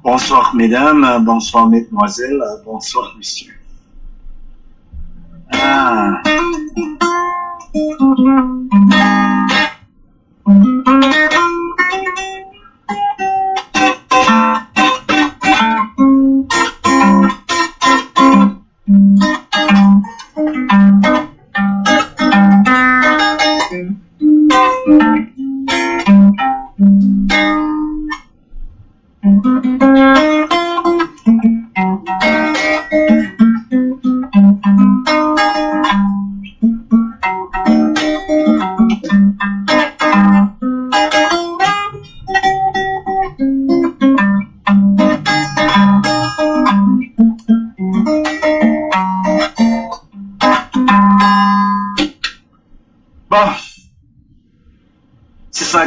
Bonsoir mesdames, bonsoir mesdemoiselles, bonsoir messieurs. Ah.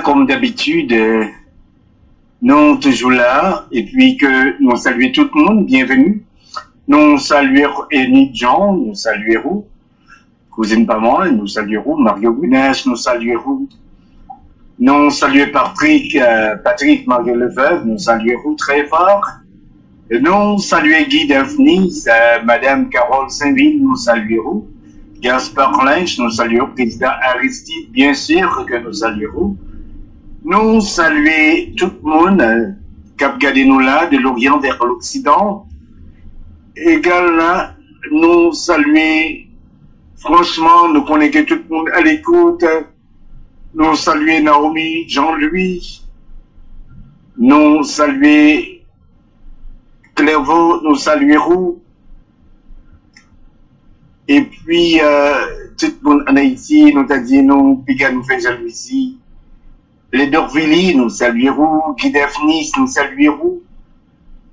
Comme d'habitude, nous toujours là, et puis que nous saluons tout le monde, bienvenue. Nous saluons Enid Jean, nous saluons cousine pas moi, nous saluons Mario Guinness, nous saluons Patrick Mario Lefebvre, nous saluons très fort. Nous saluons Guy Daphnis, Madame Carole Saint-Ville, nous saluons Gaspard Lynch, nous saluons Président Aristide, bien sûr que nous saluons. Nous saluons tout le monde qui a regardé nous là, de l'Orient vers l'Occident. Également, nous saluons, franchement, nous connaissons tout le monde à l'écoute. Nous saluons Naomi, Jean-Louis. Nous saluons Clairvaux, nous saluons. Et puis, tout le monde en Haïti, nous a dit, nous, Piga nous fait jalousie. Les Dorvilly, nous saluons, Guy Daphnis, nous saluons.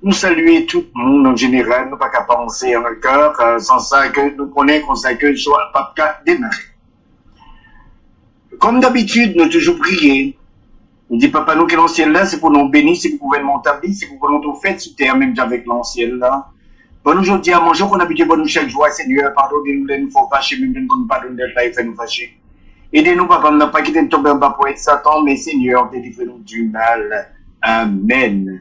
Nous saluons tout le monde en général, nous pas qu'à penser encore, sans ça que nous connaissons, qu'on sait que je sois pas qu'à démarrer. Comme d'habitude, nous toujours prier. On dit, papa, nous, que l'ancien là, c'est pour nous bénir, c'est pour gouvernement établi, c'est pour nous tout faire sur terre, même avec l'ancien là. Bon, aujourd'hui, à manger, qu'on habite bon nous chaque jour, Seigneur, pardonnez-nous, nous faut fâcher, même nous ne pardonner de là, et fait nous fâcher. Aidez-nous, papa, n'a pas quitté de tomber en bas pour être Satan, mais Seigneur, délivrez-nous du mal. Amen.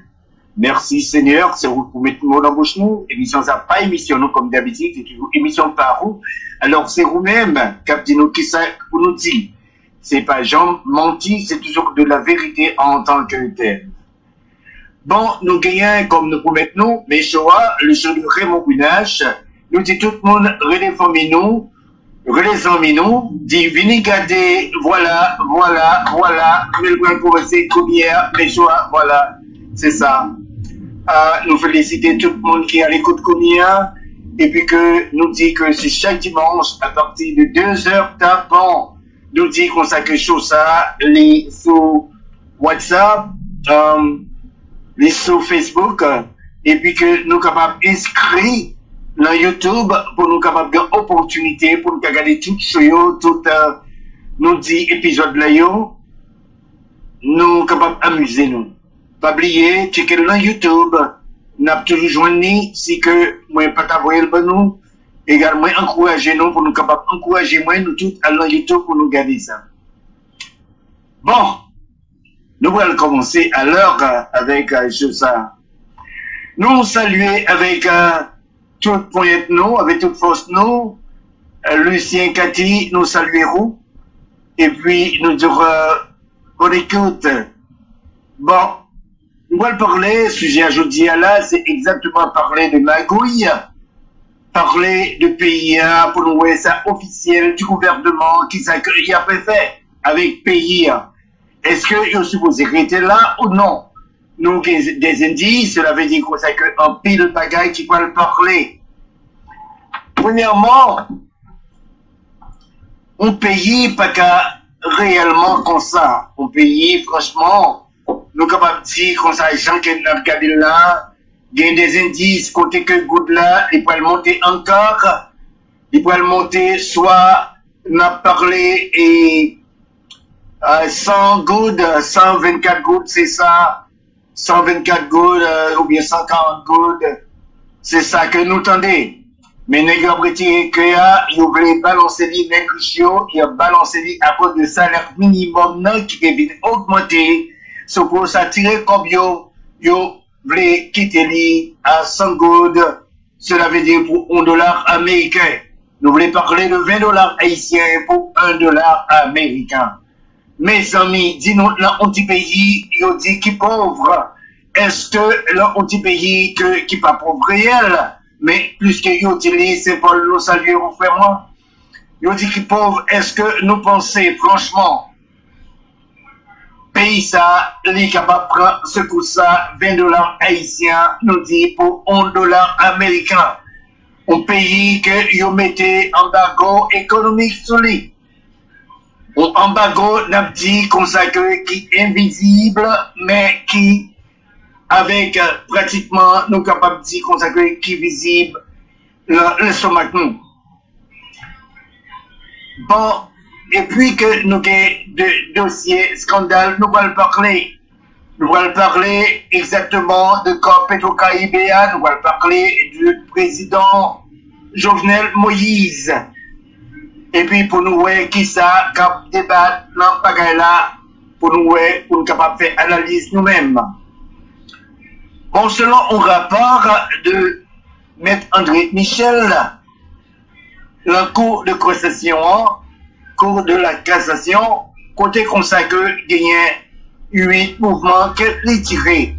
Merci, Seigneur. C'est vous pour mettre le mot dans la bouche, nous. Émission, ça pas émission, nous, comme d'habitude, c'est toujours émission par vous. Alors, c'est vous-même, qui nous, qui ça, pour nous dire. C'est pas Jean menti, c'est toujours de la vérité en tant que tel. Bon, nous gagnons, comme nous promettons, mais Shoah, le show de Raymond Guinache, nous dit tout le monde, reléformez-nous. Les amis, nous, dit, venez garder, voilà, nous allons commencer comme hier, mais choix, voilà, c'est ça. Nous féliciter tout le monde qui est à l'écoute comme hier, et puis que nous dit que c'est chaque dimanche, à partir de 2h tapant, nous dit qu'on sait quelque chose ça, les sur WhatsApp, les sur Facebook, et puis que nous sommes capables d'inscrire dans YouTube pour nous capables d'opportunité pour nous regarder tout show tout nous dit épisode là yo nous capables amuser nous pas oublier checker dans YouTube n'a toujours joindre si que moi pas t'envoyer le nous également encourager nous pour nous capables encourager moi nous tous à dans YouTube pour nous garder ça. Bon, nous allons commencer à l'heure avec ça. Nous saluer avec toute pointe nous, avec toute force nous, Lucien, Cathy, nous saluerons, et puis nous dirons, on écoute. Bon, nous allons parler, sujet à jeudi à là, c'est exactement parler de magouille, parler de pays, pour nous voir ça officiel du gouvernement qui s'accueille à peu fait avec pays. Est-ce que vous supposez rester là ou non? Nous, des indices, cela veut dire qu'on sait qu'un pile bagaille qui peut le parler. Premièrement, on paye pas qu'à réellement comme ça. On paye, franchement, nous capables de dire qu'on sait gens qui n'a regardé là, il y a des indices, côté que goutte là, ils peuvent monter encore, ils peuvent monter, soit, n'a parlé et 100 gouttes, 124 gouttes, c'est ça. 124 gouttes ou bien 140 gouttes, c'est ça que nous tendez. Mais nous avons retiré que ils voulaient balancer les négociations, ils ont balancé les à cause de salaire minimum qui devait augmenter. C'est pour s'attirer comme yo voulait quitter lui à 100 goudes, cela veut dire pour $1 américain. Nous voulons parler de $20 haïtiens pour $1 américain. Mes amis, dis-nous, là, on dit pays, ils dit qui pauvre. Est-ce que là, on dit pays qui pas pauvre réel, mais plus que ils utilisent, c'est pour nous saluer au frère. Ils dit qui pauvre, est-ce que nous pensons, franchement, pays ça, les capable de prendre ce coup ça, $20 haïtiens, nous dit pour $1 américain. Un pays que ils mettez embargo économique sur lui. Un embargo n'a dit comme ça qui est invisible, mais qui, avec pratiquement, nous capables de dire comme ça qui est visible, le stomac nous. Bon, et puis que nous avons de dossiers, scandales, nous allons parler. Nous allons parler exactement de corps Petro-Caribéa, nous allons parler du président Jovenel Moïse. Et puis pour nous voir qui ça, cap débat dans le là, pour nous voir, pour nous capables de faire analyse nous-mêmes. Bon, selon un rapport de Maître André Michel, la Cour de cassation, Cour de la cassation, côté consacré, gagné 8 mouvements qu'elle tiré.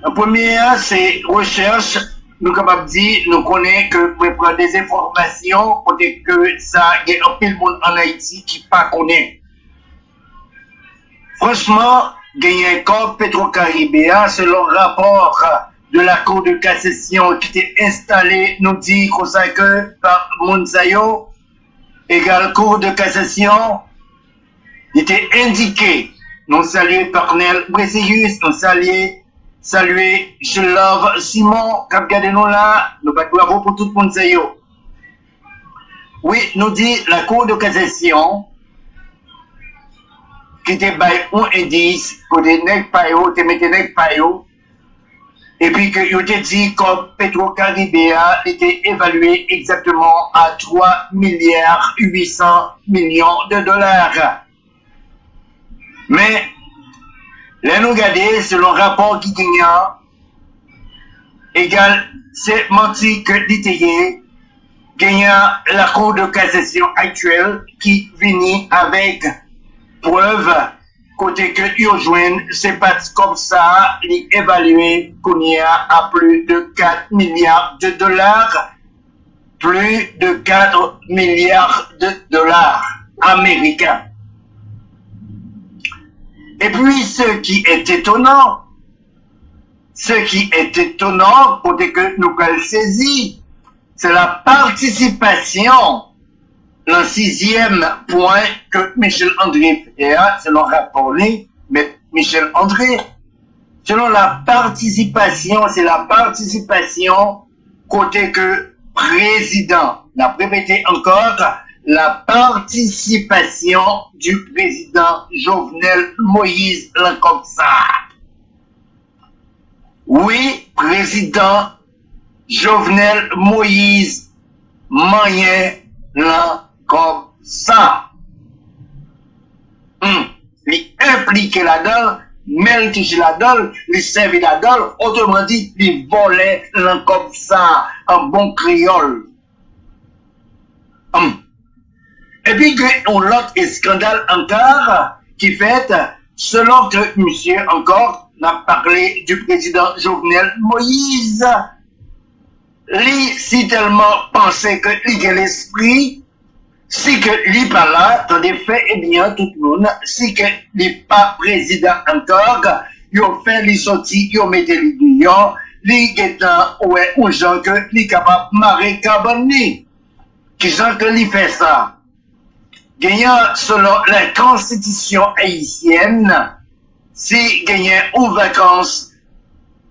La première, c'est recherche. Nous capables de dire, nous connaissons que pour prendre des informations, côté que ça, il y a un peu de monde en Haïti qui pas connaît. Franchement, il y a un corps Petro-Caribéa, selon rapport de la Cour de cassation qui était installée, nous dit consacré par Mounsayo, égale Cour de cassation, il était indiqué, nous saluons Parnell Brésilus, nous saluer Chelov Simon, cap gade nous là, nous pas bravo pour tout le monde. Oui, nous dit la Cour de cassation, qui était bail un indice, côté nèg payo, te mette nèg payo, et puis que il était dit comme Petro-Caribéa était évalué exactement à 3,8 milliards $. Mais, là, nous regardons, selon le rapport qui gagne, égal, c'est menti que l'Italie gagne la Cour de cassation actuelle qui finit avec preuve, côté que Urjouen, c'est pas comme ça, il est évalué qu'on y a à plus de 4 milliards $, plus de 4 milliards $ américains. Et puis, ce qui est étonnant, côté que nous avons saisi, c'est la participation, le 6e point que Michel André fait, selon rapport, mais Michel André, selon la participation, c'est la participation côté que président, n'a répété encore, la participation du président Jovenel Moïse comme ça. Oui, président Jovenel Moïse moyen comme ça. Il impliqué là-dedans, meltiche là-dedans, il servi là-dedans, autrement dit, il volait comme ça, en bon créole. Et puis, on a l'autre scandale encore qui fait, selon que monsieur encore n'a parlé du président Jovenel Moïse, lui, si tellement pensait que il a l'esprit, si que lui pas là, dans des faits, eh bien, tout le monde, si que lui pas président encore, il a fait les sorties, il a mis les billons, lui étant, ouais, aux gens que lui capable de marrer carboni. Qui sont que lui fait ça? Gagnant selon la constitution haïtienne, si gagnant aux vacances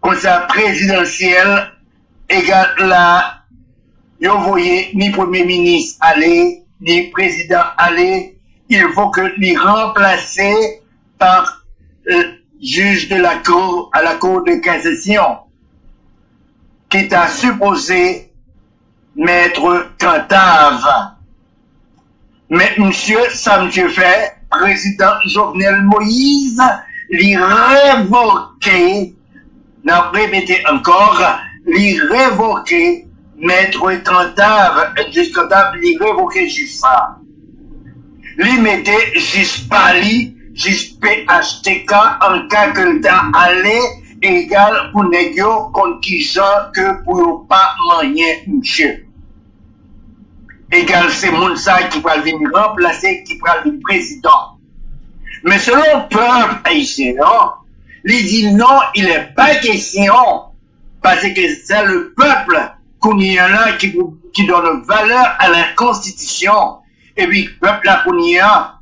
comme ça présidentielle, égale là, vous voyez, ni premier ministre aller, ni président aller, il faut que lui remplacer par juge de la cour, à la cour de cassation, qui est à supposer Maître Cantave. Mais monsieur, ça monsieur fait, président Jovenel Moïse, les révoquer, n'a répété encore, les révoquer, maître tentable, jusqu'à les révoquer juste ça. Les mettez juste pali, juste PHTK, en cas que le temps allait, égal pour négio, contre qui ça, que pour pas manier, monsieur. Égal, c'est mon ça qui va venir remplacer, qui va venir président. Mais selon le peuple haïtien, il dit non, il n'est pas question, parce que c'est le peuple qu'on y a là qui donne valeur à la Constitution. Et puis, le peuple là qu'on y a,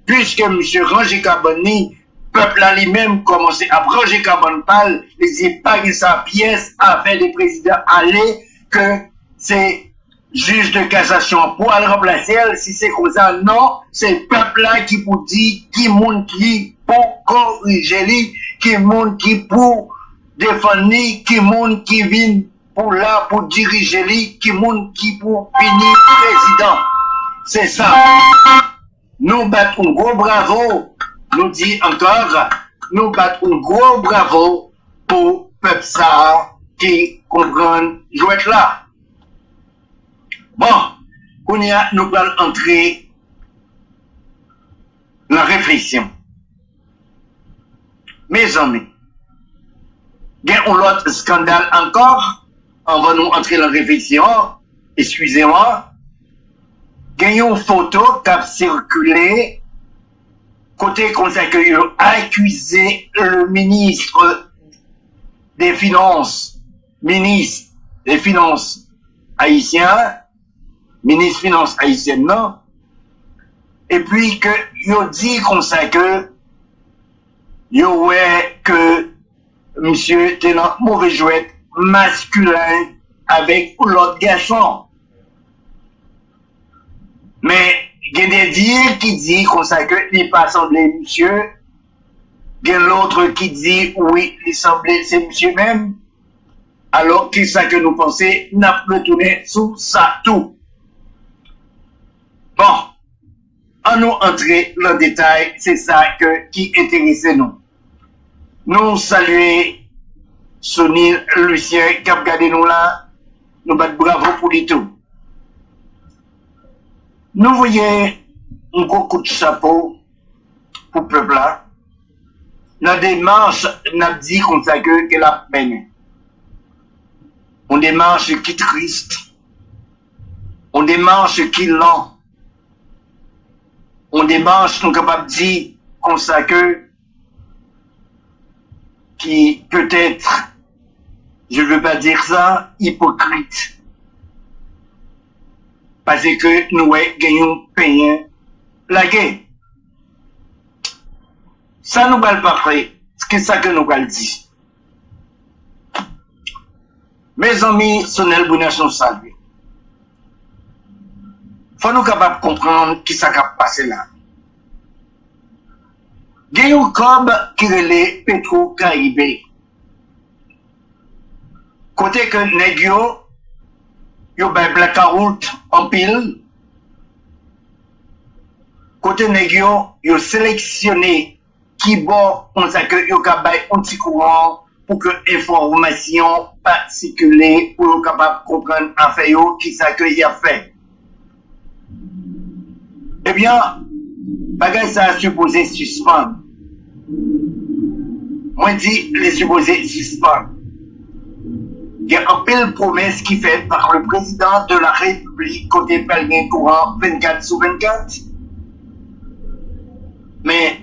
puisque M. Roger Carboni, peuple là lui-même commençait à Roger Carbonpal, il dit pas que sa pièce a fait des présidents aller, que c'est juge de cassation pour le remplacer, si c'est comme ça, non, c'est le peuple là qui vous dit qui monte qui pour corriger, qui monte qui pour défendre, qui monte qui vient pour là pour diriger, qui monte qui pour finir président. C'est ça. Nous battons un gros bravo, nous dit encore, nous battons un gros bravo pour le peuple ça qui comprend jouer là. Bon, nous allons entrer dans la réflexion. Mes amis, il y a un autre scandale encore, on va nous entrer dans la réflexion, excusez-moi. Il y a une photo qui a circulé, côté comme ça que a accusé le ministre des Finances haïtien, ministre des Finances haïtienne, non? Et puis que, yo dit comme ça que, yo ouais que, monsieur était dans mauvais jouet masculin avec l'autre garçon. Mais, il y a des dires qui dit comme ça que, il pas semblé monsieur, il y a l'autre qui dit, oui, il semblait, c'est monsieur même, alors qu'est-ce ça que nous pensons, n'a pas retourné sous ça tout. Bon, en nous entrer dans le détail, c'est ça qui intéressait nous. Nous saluons Sonil Lucien qui a regardé nous là, nous battons bravo pour les tout. Nous voyons un gros coup de chapeau pour le peuple là. Dans la démarche, on a dit comme ça que la peine. On démarche qui triste. On démarche qui lent. On démarche, nous capables de dire comme ça que qui peut-être, je ne veux pas dire ça, hypocrite. Parce que nous gagnons payé la guerre. Ça nous va le parler. C'est ça que nous va le dire. Mes amis, Sonel Bounache nous salue. Faut nous capables de comprendre qui ça a passé là. Il y a un cob qui est Petro-Caribé. Côté que Negio, il y a un blackout en pile. Côté Negio, il a sélectionné qui bon, on sait que il y a un petit courant pour que l'information pas circuler, pour être capable de comprendre affaire qui ça que il a fait. Eh bien, bagage ça a supposé suspendre. Moi dis les supposés suspendre. Il y a un belle promesse qui fait par le président de la République côté Pelgin courant 24/24. Mais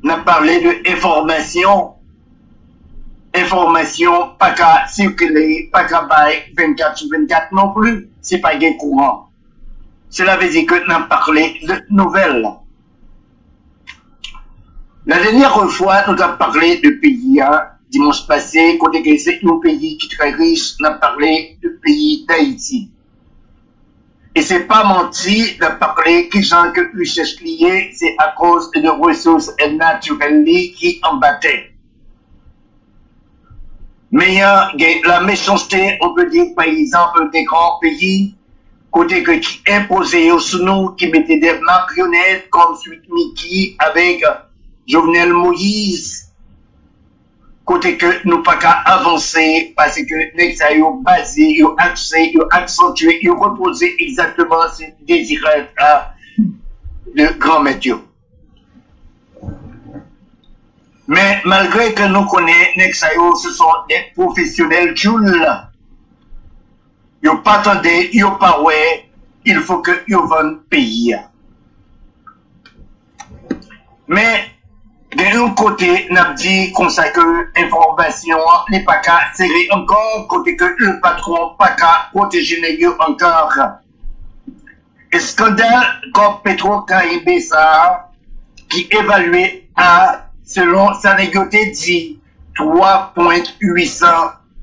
on a parlé de information pas qu'à circuler, pas qu'à bailler 24/24 non plus, c'est pas gain courant. Cela veut dire que nous avons parlé de nouvelles. La dernière fois, nous avons parlé de pays, dimanche passé, côté que c'est un pays qui est très riche, nous avons parlé du pays d'Haïti. Et c'est pas menti de parler que gens que richesse liée, c'est à cause de ressources naturelles qui en battaient. Mais la méchanceté, on peut dire par exemple des grands pays, côté que qui imposaient sur nous, qui mettaient des marionnettes comme Sweet Mickey avec Jovenel Moïse, côté que nous pas qu'à avancer parce que les ça yo basé, yo axé, yo accentué, yo reposé exactement ces désirs de grand Mathieu. Mais malgré que nous connaissons Nexayo, ce sont des professionnels Joule. Yo pas attendé, yo pas ouais, il faut que yo vendent pays. Mais d'un côté, n'a dit comme ça que information n'est pas qu'à serrer encore, côté que le patron pas qu'à protéger les yeux encore. Et scandale comme Petro-Caraïbes ça, qui évalué à, selon sa négocié dit, 3,800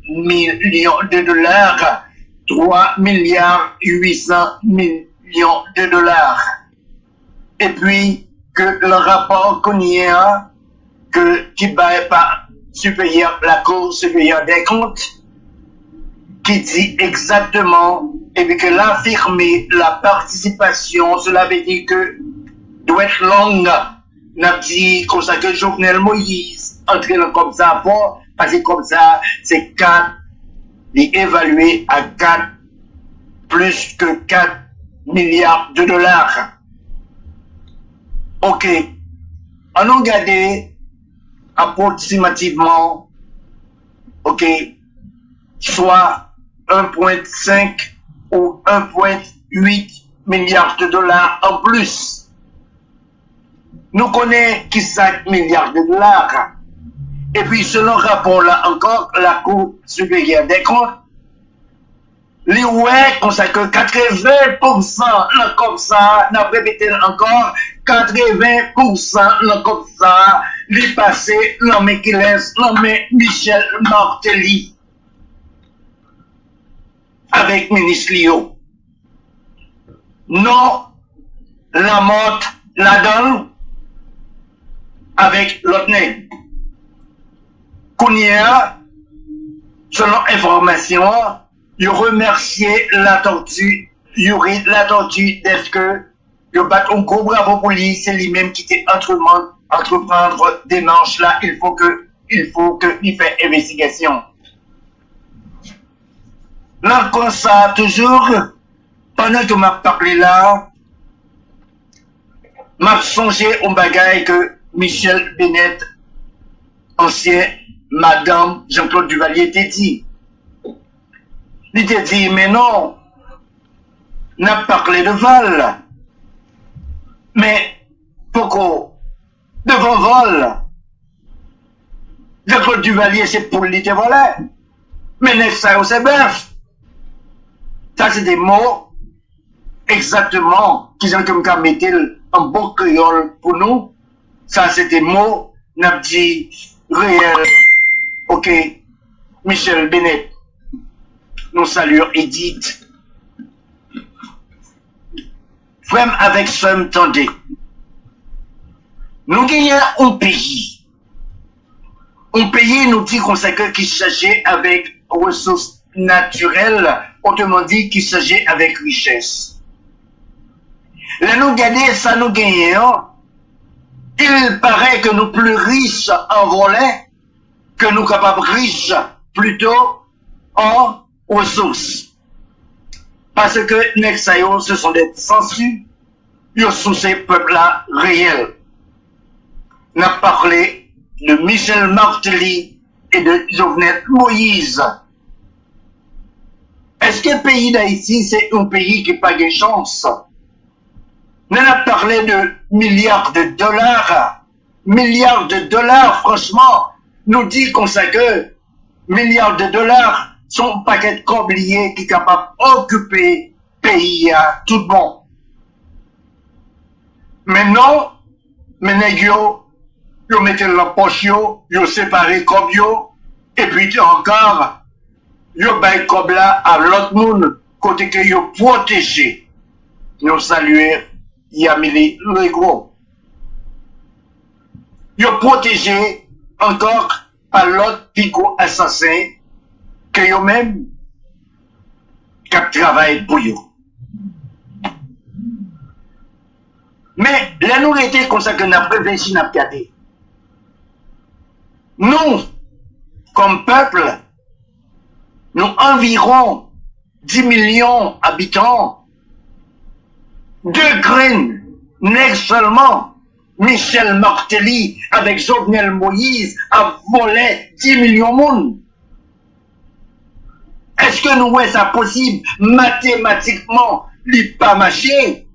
millions de dollars, 3 milliards 800 millions de dollars. Et puis, que le rapport connaît que qui va pas supérieur la Cour supérieure des comptes qui dit exactement et puis que l'affirmer la participation, cela veut dire que doit être longue. N'a dit comme ça que Jovenel Moïse entraîne comme ça pour parce que comme ça c'est 4 est évalué à 4 plus que 4 milliards de dollars. Ok, on a regardé approximativement, ok, soit 1,5 ou 1,8 milliards de dollars en plus. Nous connaissons qui 5 milliards de dollars. Et puis, selon le rapport là encore, la Cour supérieure des comptes, les ouais, comme ça que 80% là comme ça, n'a répété encore, 80% là comme ça, les passé, l'homme qui laisse, l'homme Michel Martelly, avec ministre Lio. Non, la mort, la donne, avec l'autre nègre. Kounia, selon information, il remerciait la tortue, Yuri, la tortue, d'être que, il bat un gros bravo pour lui, c'est lui-même qui était entreprendre des manches là, il faut que il fait investigation. Là, comme ça, toujours, pendant que m'a parlé là, m'a songé au bagaille que Michel Bennett, ancien Madame Jean-Claude Duvalier, t'a dit. Il t'a dit, mais non, n'a parlé de vol. Mais, pourquoi? Devant vol. Jean-Claude Duvalier, c'est pour lui te voler. Mais n'est-ce ça, c'est bœuf. Ça, c'est des mots exactement qui ont comme qu'à mettre en bon créole pour nous. Ça, c'est des mots, n'a dit réel. Ok, Michel Bennett, nous saluons Edith. Frère avec somme tendez. Nous gagnons un pays. Un pays nous dit qu'on sait qu'il s'agit avec ressources naturelles, autrement dit qu'il s'agit avec richesse. Là nous gagnons, ça nous gagnons. Il paraît que nous plus riches en volet que nous capables riches plutôt en ressources. Parce que Nexayo, ce sont des census, ils sont ces peuples-là réels. On a parlé de Michel Martelly et de Jovenel Moïse. Est-ce que le pays d'Haïti, c'est un pays qui n'a pas de chance? On a parlé de milliards de dollars. Milliards de dollars, franchement, nous dit comme ça que milliards de dollars sont un paquet de combliers qui est capable d'occuper le pays à tout bon. Mais non, mais négio, ils mettent la poche, ils séparent comme yo, et puis encore, ils baillent comme là à l'autre monde, côté que ils protégé. Nous saluons Yamili Legros. Ils protégé encore par l'autre pico assassin que eux-mêmes qui travaillent pour eux. Mais la nourriture comme ça que nous avons réfléchi, nous avons gardé. Nous, comme peuple, nous environ 10 millions d'habitants, deux graines, n'est seulement Michel Martelly avec Jovenel Moïse a volé 10 millions de monde. Est-ce que nous voyons ça possible mathématiquement, il pas marché?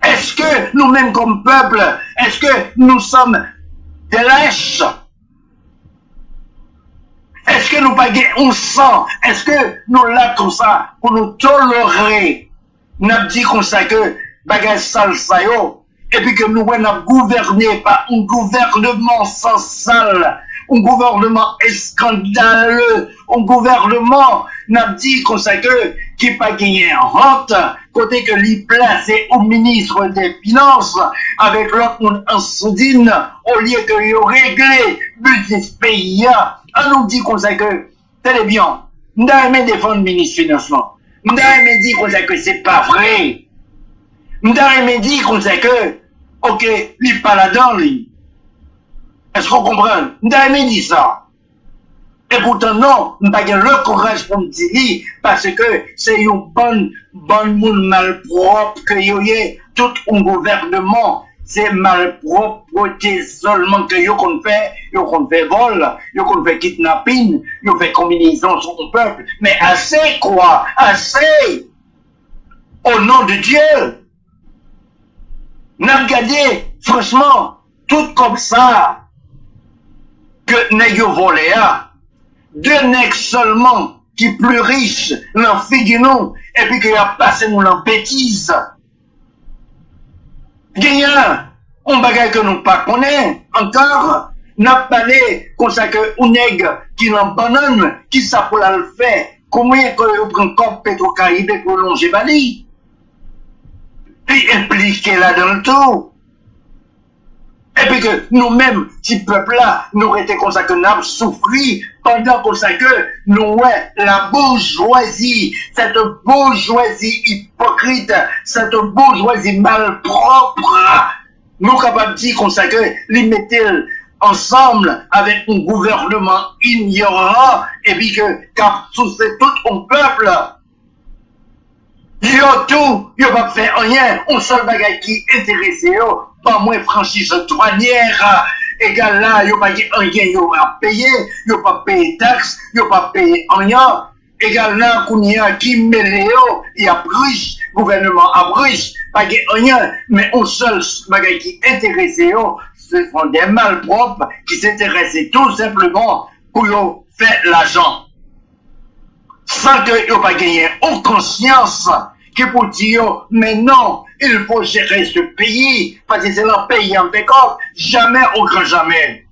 Est-ce que nous-mêmes comme peuple, est-ce que nous sommes des lâches? Est-ce que nous pas on sent? Est-ce que nous là comme ça pour nous tolérer? Nous dit comme ça que bagage sale ça yo, et puis que nous avons gouverné par un gouvernement sans sale, un gouvernement scandaleux, un gouvernement n'a dit comme ça que qui pas gagné en honte, côté que lui placé au ministre des Finances avec l'autre en soudine, au lieu que il réglé budget pays, on nous dit comme ça que très bien, nous avons défendre le ministre des Finances, nous avons dit comme ça que c'est pas vrai, nous avons dit comme ça que ok, lui pas là-dedans, lui. Est-ce qu'on comprend? Nous avons dit ça. Et pourtant, non, nous n'avons pas le courage pour me dire, parce que c'est une bonne monde malpropre que y a tout un gouvernement. C'est malpropreté seulement que yo qu'on fait vol, yo qu'on fait kidnapping, yo fait combinaison sur le peuple. Mais assez quoi? Assez! Au nom de Dieu! N'a regardé, franchement, tout comme ça, que n'a yo volé à, deux nègres seulement, qui plus riches, l'en figuinon, et puis qu'il a passé nous l'en bêtise. Gagnant, on bagaille que nous pas connaît, encore, n'a parlé comme ça que un nègre qui l'en banane, qui ça pour le faire, comment que prend comme Petro-Caraïbe pour longer Bali? Puis impliqué là dans le tout. Et puis que nous-mêmes, ce peuple-là, nous étions comme ça que nous avons souffri pendant comme ça que nous, ouais, la bourgeoisie, cette bourgeoisie hypocrite, cette bourgeoisie malpropre, nous capables de dire comme ça que les mettez ensemble avec un gouvernement ignorant et puis que cap soucié tout un peuple. Yo tout, yo pas fait rien, on seul bagage qui intéressé yo, pas moins franchise douanière, égal là, yo pas rien yo à payer, yo pas payer taxes, yo pas payer rien, égal là, kounia qui mêlé yo, il y a riche, gouvernement a riche, pas rien, mais on seul bagage qui intéressé yo, ce sont des malpropres qui s'intéressaient tout simplement pour yo faire l'argent. Sans que yo pas gagné aucune conscience qui pour dire, mais non, il faut gérer ce pays, parce que c'est un pays impeccable, jamais au grand jamais.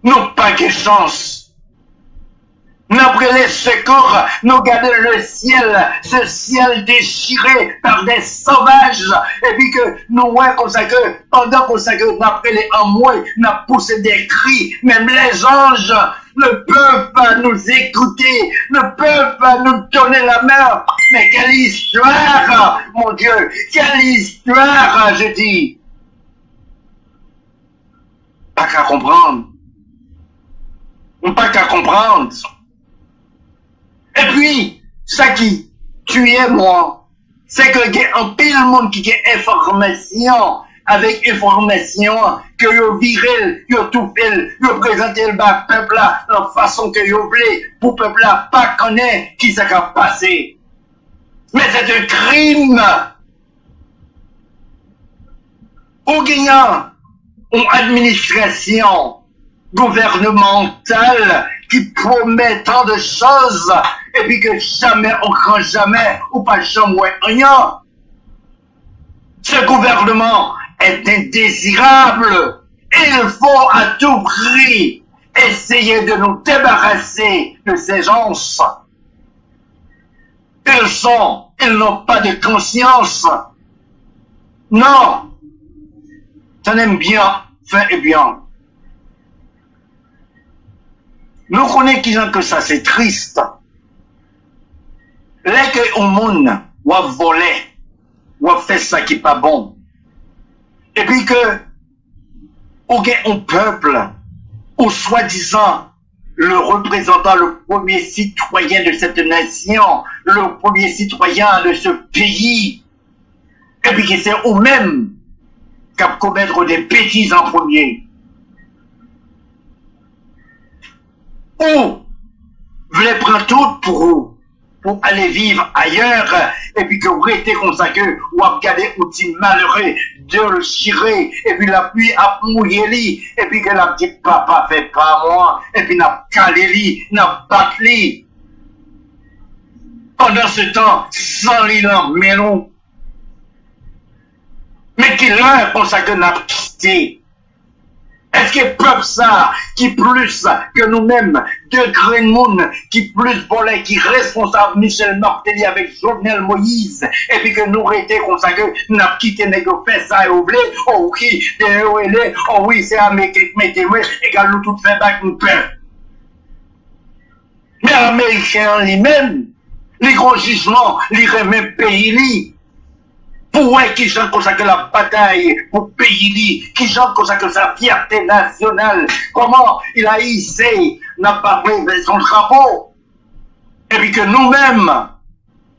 Nous pas de chance. Après les secours, nous regardons le ciel, ce ciel déchiré par des sauvages, et puis que nous voyons comme ça que, pendant qu'on ça que nous après les amours, nous poussé des cris, même les anges ne peuvent pas nous écouter, ne peuvent pas nous donner la main. Mais quelle histoire, mon Dieu, quelle histoire, je dis. Pas qu'à comprendre. Pas qu'à comprendre. Et puis, ça qui tuait moi, c'est que il y a un pile monde qui a information, avec information, que yo viril, yo tout fait, yo présenté le bas peuple là, la façon que yo voulez, pour peuple là, pas connaître qui ça a passé. Mais c'est un crime. Ou gagnant, une administration gouvernementale qui promet tant de choses et puis que jamais, on craint jamais ou pas jamais rien. Ce gouvernement est indésirable. Il faut à tout prix essayer de nous débarrasser de ces gens. Ils n'ont pas de conscience. Non. Ça n'aime bien, fait et bien. Nous connaissons que ça, c'est triste. Là que au monde, ou a volé, ou a fait ça qui n'est pas bon. Et puis que, ou bien un peuple, ou soi-disant le représentant, le premier citoyen de cette nation, le premier citoyen de ce pays, et puis que c'est eux-mêmes qui commettre des bêtises en premier. Ou voulez prendre tout pour vous, pour aller vivre ailleurs, et puis que vous restez comme ça, que vous regardez outil malheureux, de le chirer, et puis la pluie a mouillé lui, et puis que la petite papa fait pas moi, et puis n'a calé lui, n'a battu lui. Pendant ce temps, sans lui mais non. Mais qui l'un pour ça que n'a quitté. Est-ce que peuple ça, qui plus que nous-mêmes, de Green Moon, qui plus volait, qui responsable Michel Martelly avec Jovenel Moïse, et puis que nous rété comme ça que nous avons quitté, nous fait ça et oublié, oh oui, oh oui, c'est Américain, mettez-moi, égal nous tout fait bac nous peur. Mais l'Américain lui-même, les gros jugements, les remet pays, pour qui j'en consacre la bataille pour pays, qui j'en consacre sa fierté nationale, comment il a hissé, n'a pas pris son drapeau, et puis que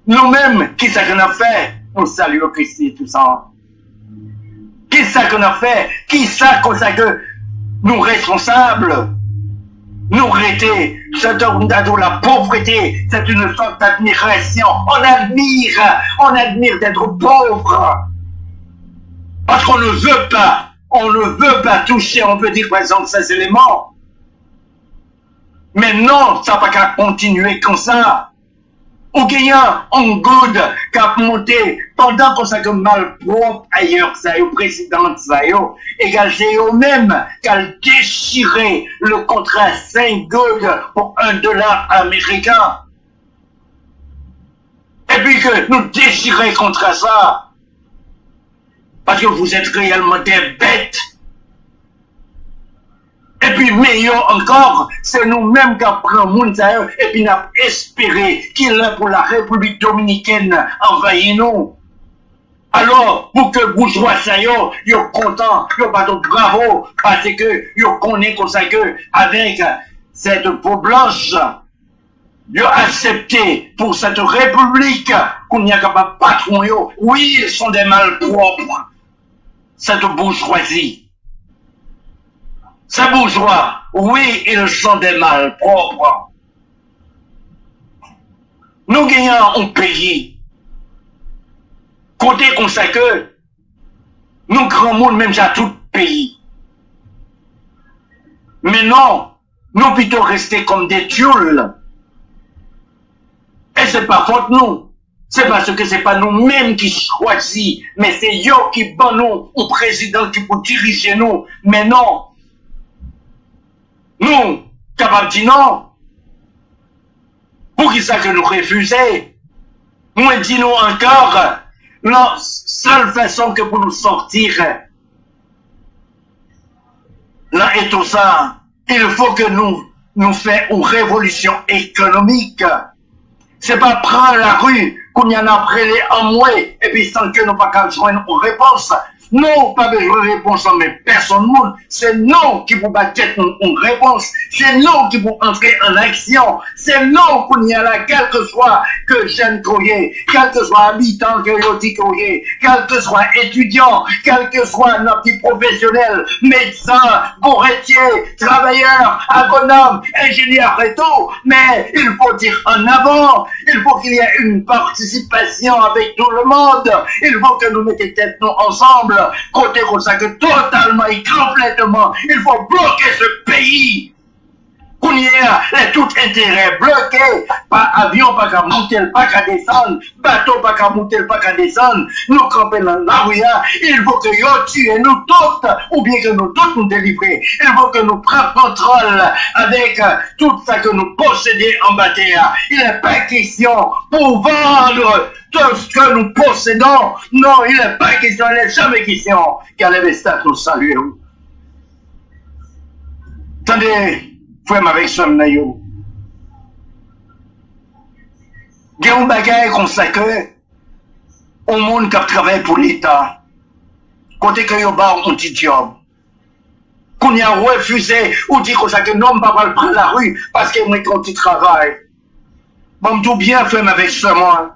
nous-mêmes, qui ça qu'on a fait, on salue le Christ et tout ça. Qui ça qu'on a fait, qui ça qu'on que nous responsables, nous rétés, c'est la pauvreté, c'est une sorte d'admiration. On admire d'être pauvre. Parce qu'on ne veut pas toucher, on veut dire par exemple ces éléments. Mais non, ça va pas continuer comme ça. Ou gagnant en good, qu'à monter pendant qu'on s'est mal propre ailleurs, ça y est, au président, ça y est, égal, c'est eux-mêmes qu'à déchirer le contrat 5 good pour $1 américain. Et puis que nous déchirer contre ça. Parce que vous êtes réellement des bêtes. Et puis, meilleur encore, c'est nous-mêmes qui prenons monde et puis nous avons espéré qu'il est pour la République dominicaine envahir nous. Alors, pour que bourgeois ça y est content, yo pas de bravo, parce que yo connaît comme ça que avec cette peau blanche, yo accepté pour cette République qu'on y a capable patron yo. Oui, ils sont des malpropres. Cette bourgeoisie. Ces bourgeois, oui, ils sont des malpropres. Nous gagnons un pays. Côté comme ça que nous grand monde même à tout pays. Mais non, nous plutôt rester comme des tuiles. Et c'est pas faute nous. C'est parce que c'est pas nous-mêmes qui choisissons, mais c'est eux qui ban nous, au président qui peut diriger nous. Mais non. Nous, capables de dire non. Pour qui ça que nous refusons? Moi, dis-nous encore, la seule façon que pour nous sortir, là et tout ça, il faut que nous fassions une révolution économique. C'est pas prendre la rue, qu'on y en a après les amoués, et puis sans que nous pas qu'à joindre une réponse. Non, pas besoin de réponse, mais personne ne c'est nous qui vous battez une réponse. C'est nous qui vous entrez en action. C'est nous qu'on y a là, quel que soit que jeune courrier, quel que soit habitant que vous dit courrier, quel que soit étudiant, quel que soit notre petit professionnel, médecin, bourretier, travailleur, agronome, ingénieur et tout. Mais il faut dire en avant, il faut qu'il y ait une participation avec tout le monde. Il faut que nous mettions tête nous ensemble. Côté comme ça que totalement et complètement, il faut bloquer ce pays. Qu'on y a tout intérêt bloqué. Pas avion, pas qu'à monter, pas qu'à descendre. Bateau, pas qu'à monter, pas qu'à descendre. Nous camper dans la rue, il faut que nous tuions nous toutes, ou bien que nous toutes nous délivrer. Il faut que nous prenions contrôle avec tout ça que nous possédons en bataille. Il n'est pas question pour vendre tout ce que nous possédons. Non, il n'est pas question, il n'est jamais question qu'elle avait nous saluer. Attendez. Frère avec somme na yo. Il y a un bagage consacré au monde qui travaille pour l'État. Côté que yo ba un petit job. qu'on y a refusé, ou dit comme ça que non, pas va prendre la rue, parce que moi, quand tu travailles. Bon, tout bien fait avec ce moi.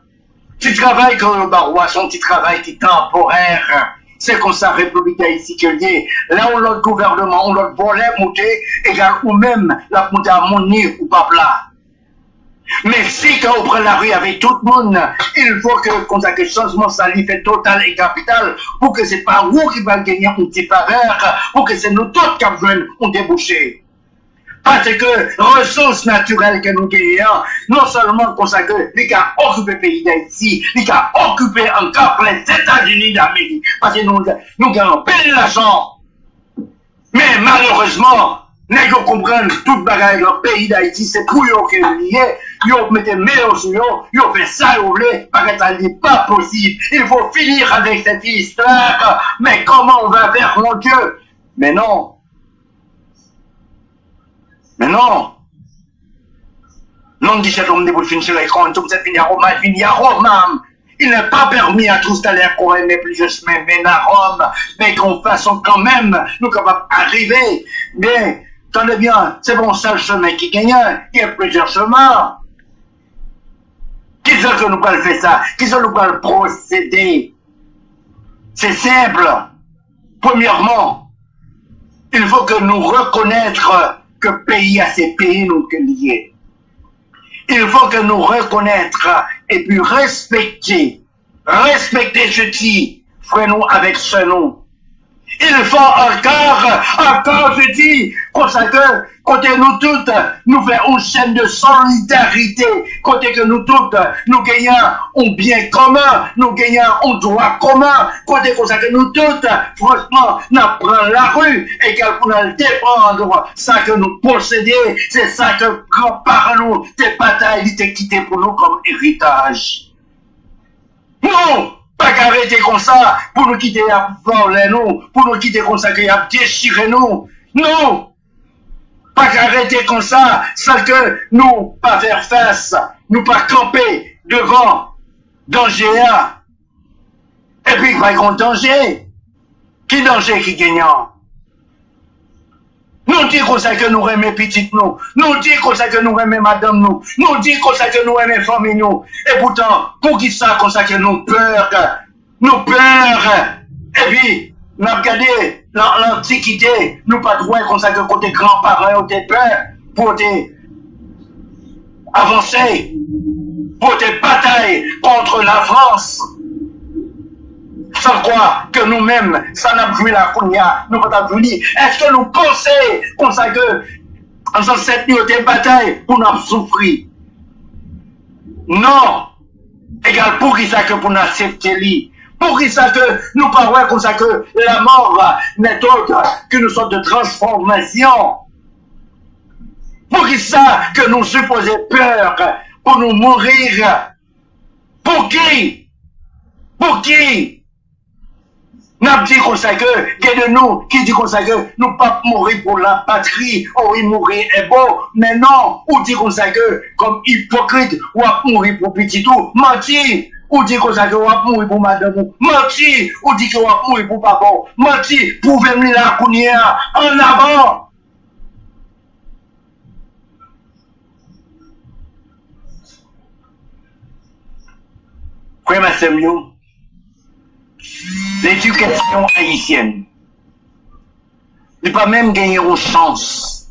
Tu travailles comme le barois, son petit travail qui est temporaire. C'est comme ça, République d'Haïti, que lié. Là où l'autre gouvernement, on l'autre volet monter, égal ou même la monter à monnaie ou pas plat. Mais si quand on prend la rue avec tout le monde, il faut que, comme ça, que le changement salif fait total et capital, pour que c'est pas vous qui va gagner un petit faveur, pour que c'est nous tous qui avons débouché. Parce que ressources naturelles que nous gagnons, non seulement comme ça que les gars occupent le pays d'Haïti, les gars occupent encore les États-Unis d'Amérique, parce que nous gagnons plein d'argent. Mais malheureusement, les gens comprennent tout le bagage dans le pays d'Haïti, c'est pour eux qu'ils sont liés, ils mettent meilleur sur eux, ils fait ça, ils voulaient, parce que ça n'est pas possible. Il faut finir avec cette histoire. Mais comment on va faire, mon Dieu? Mais non. Mais non. Non, dit cet homme de bout de fin sur l'écran, tout ça finit à Rome, finit à Rome. Il n'est pas permis à tous d'aller à Corée, mais plusieurs semaines, mais à Rome, mais qu'on fasse quand même, nous capables d'arriver. Mais, tenez bien, c'est bon, ça le chemin qui gagne, il y a plusieurs chemins. Qui c'est que nous allons faire ça? Qui c'est que nous allons procéder? C'est simple. Premièrement, il faut que nous reconnaître que pays à ces pays nous liés. Il faut que nous reconnaître et puis respecter ce qui fait nous avec ce nom. Il faut encore, je dis, comme ça que, côté nous toutes, nous faisons une chaîne de solidarité, côté que nous toutes, nous gagnons un bien commun, nous gagnons un droit commun, côté comme ça que nous toutes, franchement, nous prenons la rue, et qu'elle pour nous dépendre, ça que nous possédons, c'est ça que grands-parents nous, des batailles, ils quitté pour nous comme héritage. Non! Pas qu'arrêter comme ça, pour nous quitter à voler nous, pour nous quitter comme ça qu'il a déchiré nous. Non! Pas qu'arrêter comme ça, c'est que nous pas faire face, nous pas camper devant danger. Et puis il va y avoir danger. Qui danger qui gagnant? Nous dit comme ça que nous aimons petite nous dit comme ça que nous aimons madame nous dit comme ça que nous aimons famille nous. Et pourtant, pour qui ça comme ça que nous peur, et puis, nous avons regardé l'Antiquité, nous pas droit comme ça que côté grands-parents ont peur pour avancer, pour des batailles contre la France. Sans quoi que nous-mêmes, ça n'a joué la cognac, nous pas joué. Est-ce que nous pensons comme ça que, en cette nuit de bataille, pour nous souffrir? Non! Égal pour qui ça que pour nous accepter. Pour qui ça que nous parlons comme ça que la mort n'est autre qu'une sorte de transformation. Pour qui ça que nous supposons peur pour nous mourir? Pour qui? Pour qui? N'a dit comme ça que, de nous, qui dit comme ça que, nous pas mourir pour la patrie, ou il mourir est beau, mais non, ou dit comme ça que, comme hypocrite, ou à mourir pour petit tout, menti, ou dit comme ça que, ou à mourir pour madame, menti, ou dit que, ou à mourir pour papa, menti, pour venir la counia, en avant. Frère Massemio, l'éducation haïtienne n'est pas même gagné une chance.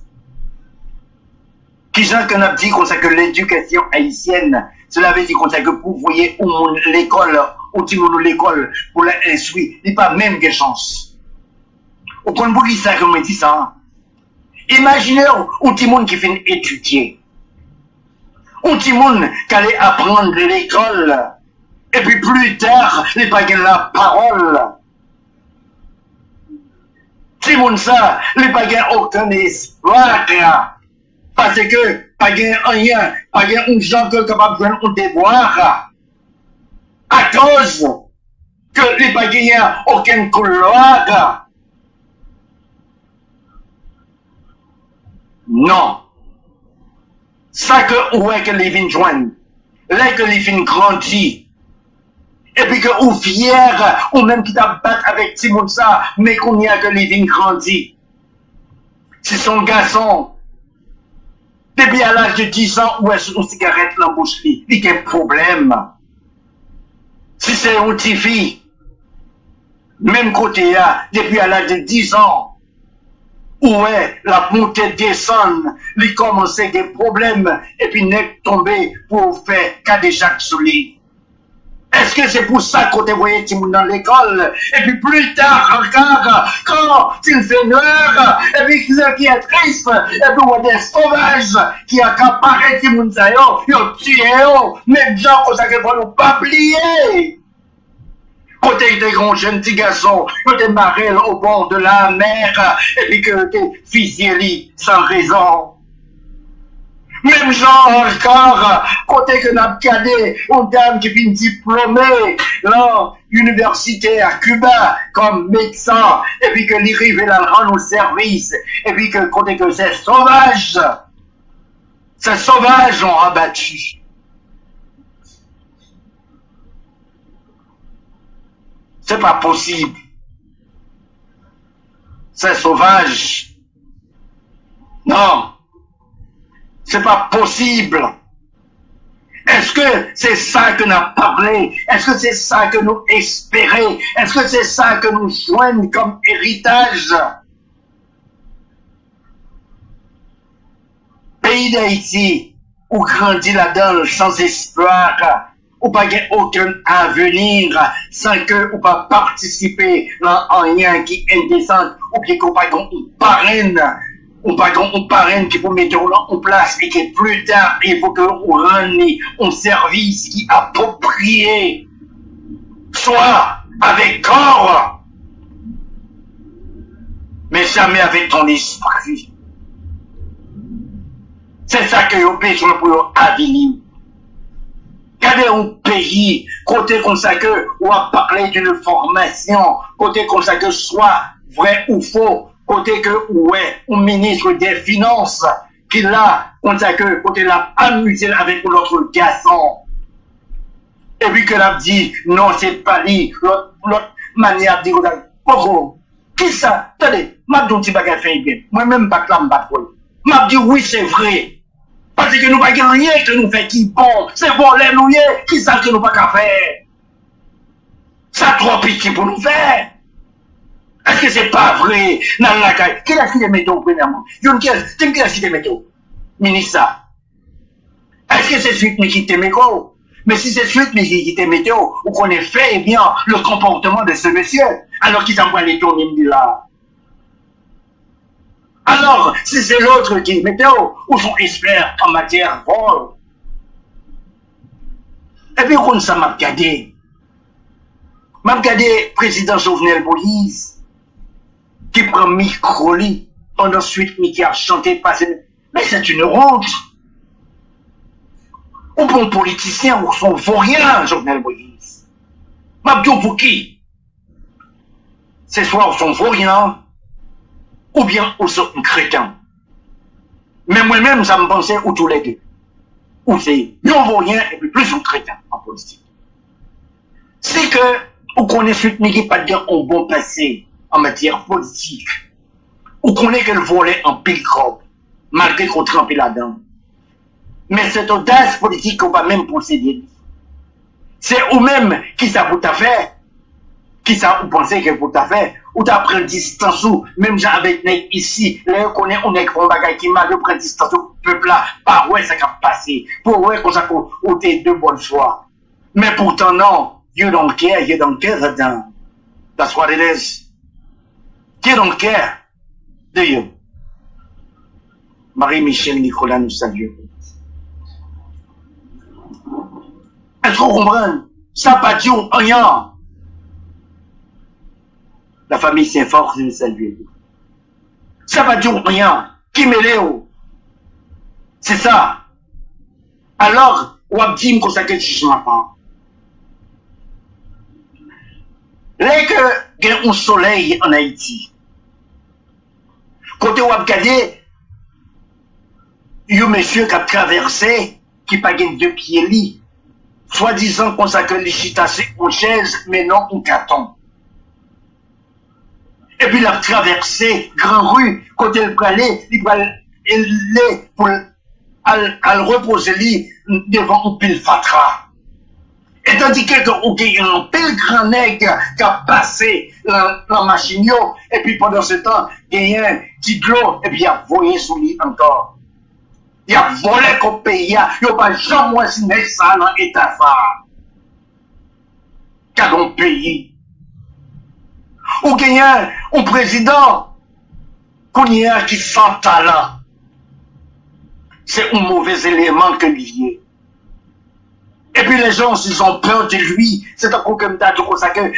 Qui gens qu'on a dit comme ça que l'éducation haïtienne, cela veut dire comme ça que vous voyez où l'école, où tu monde l'école pour l'instruire, n'est pas même gagné chance. Au point de vue ça que me dit ça. Imaginez où tu monde qui fait étudier, où tu monde qui allait apprendre l'école. Et puis plus tard, les pas la parole. Si mon ça, les pas aucun espoir. Parce que, pas rien, pas un gens que capable de faire un devoir. À cause que les pas aucun couloir. Non. Ça que, où est que les vignes joignent? Là que les vignes grandissent. Et puis que ou fier, ou même qui t'a battu avec Timon ça, mais qu'on y a que les vignes grandit. Si son garçon, depuis à l'âge de 10 ans, où est-ce une cigarette dans la bouche, il y a un problème. Si c'est une petite fille, même côté là, depuis à l'âge de 10 ans, où est la montée descend, il commence des problèmes, et puis n'est tombé pour faire cas de Jacques Souli. Est-ce que c'est pour ça qu'on te voyait Timoun dans l'école? Et puis plus tard, encore, quand il fait noir, et puis qui est triste, et puis on a des sauvages qui accaparent Timoun Sayo, ils ont tué, même gens qu'on s'est ne pas oublier. Quand t'es des grands jeunes petits garçons, que t'es marré au bord de la mer, et puis que t'es fusillé sans raison. Même genre encore, côté que n'a regardé une dame qui finit diplômée, là, université à Cuba, comme médecin, et puis que l'irive la rend au service, et puis que côté que ces sauvages ont abattu. C'est pas possible. C'est sauvage. Non. C'est pas possible. Est-ce que c'est ça que nous avons parlé? Est-ce que c'est ça que nous espérons? Est-ce que c'est ça que nous joignons comme héritage? Pays d'Haïti, où grandit là-dedans sans espoir, ou pas aucun avenir, sans que ou pas participer dans rien qui est indécent, ou bien qu'on pas une parraine, ou pas une parraine qui peut mettre en place et que plus tard, il faut que vous rendiez un service qui est approprié, soit avec corps, mais jamais avec ton esprit. C'est ça que vous besoin pour avenir. Regardez un pays, côté comme ça que, on a parlé d'une formation, côté comme ça que soit vrai ou faux, côté que, ouais, un ministre des Finances, qui l'a, comme ça que, côté l'a amusé avec l'autre garçon. Et puis que l'a dit, non, c'est pas lui, l'autre manière de dire, oh, qui ça? Attendez, m'a dit un petit bagage fait bien. Moi-même, pas que là, m'a m'a dit, oui, c'est vrai. Parce que nous n'avons rien que nous faisons qui bon. C'est bon, les nous qui savent que nous n'avons pas faire. Ça trop petit pour nous faire. Est-ce que c'est pas vrai? Dans la caille. Qui a cité météo, premièrement? Qui a cité météo? Ministre. Est-ce que c'est suite qui te météo? Mais si c'est suite qui te météo, ou qu'on ait fait, eh bien, le comportement de ce monsieur, alors qu'il s'envoie les tournées là. Alors, si c'est l'autre qui est météo, ou sont experts en matière vol. Et puis, on ça m'a regardé. M'a regardé président Jovenel Moïse, qui prend micro pendant suite, qui a chanté, passé. Mais c'est une honte. Ou bon politicien, ou son vaurien, Jovenel Moïse. M'a dit pour qui? C'est soit son vaurien, ou bien ou sont chrétiens. Mais moi-même, ça me pensait ou tous les deux. Ou c'est non-vaurien et puis plus un chrétien en politique. C'est que, ou qu'on est celui qui pas dire un bon passé en matière politique, ou qu'on est qu'elle volait en pile croque, malgré qu'on trempait là-dedans. Mais cette audace politique qu'on va même posséder. C'est ou-même qui ça vous t'a fait, qui ça vous pensez que vous t'a fait, ou t'as pris distance ou, même j'ai avec nèg ici, là, on est font bagay qui m'a de prendre distance au peuple là, pas ouais, ça a passé, pour ouais, qu'on ça, ou t'es de bonne foi. Mais pourtant, non, you don't care then. That's what it is. You don't care, do you? Marie-Michel Nicolas nous salue. Est-ce qu'on comprend? Ça pas dit rien. La famille Saint-Fort nous salue. Ça va dire rien. Qui me l'est? C'est ça. Alors, on va dire qu'on s'acquitte jugement pas. Là que il y a un soleil en Haïti. Côté on va regarder, il y a un monsieur qui a traversé, qui pas gagné 2 pieds lit, soi-disant qu'on s'acquitte les chitassés aux chaises, mais non au carton. Et puis il a traversé Grand Rue, côté le pralé, il va aller pour le reposer lui devant un pile fatra. Et tandis que il y a un pile grand nègre qui a passé la machine, et puis pendant ce temps, il y a un petit de l'eau, et puis il a volé sous lui encore. Il a volé comme pays, il n'y a pas jamais moins si ça dans l'état ça. Car dans le pays. Ou qu'il y a un président qui sans talent. C'est un mauvais élément que lui. Et puis les gens, s'ils ont peur de lui, c'est encore comme ça que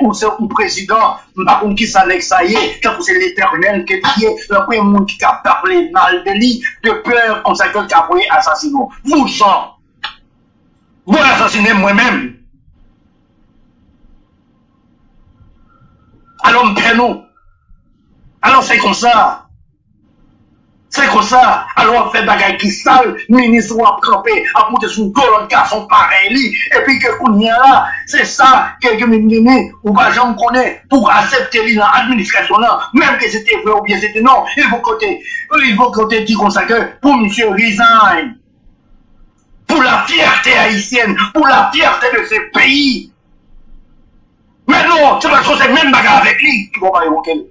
ou c'est un président, par contre qui s'annexe ça y est, c'est l'éternel qui est, le premier monde qui a parlé mal de lui, de peur, comme ça que qui a voulu assassiner. Vous sans, vous assassinez moi-même. Alors, nous. Alors, c'est comme ça. C'est comme ça. Alors, on fait bagaille qui sale, ministre ou à camper, à monter sur une colonne garçon pareil, et puis que qu'on y a là, c'est ça, quelques minutes, ou pas j'en connais, pour accepter l'administration là, même que c'était vrai ou bien c'était non, il faut côté dire comme ça que, pour monsieur resign, pour la fierté haïtienne, pour la fierté de ce pays. Mais non, c'est parce que c'est même bagarre avec lui qui va pas évoquer.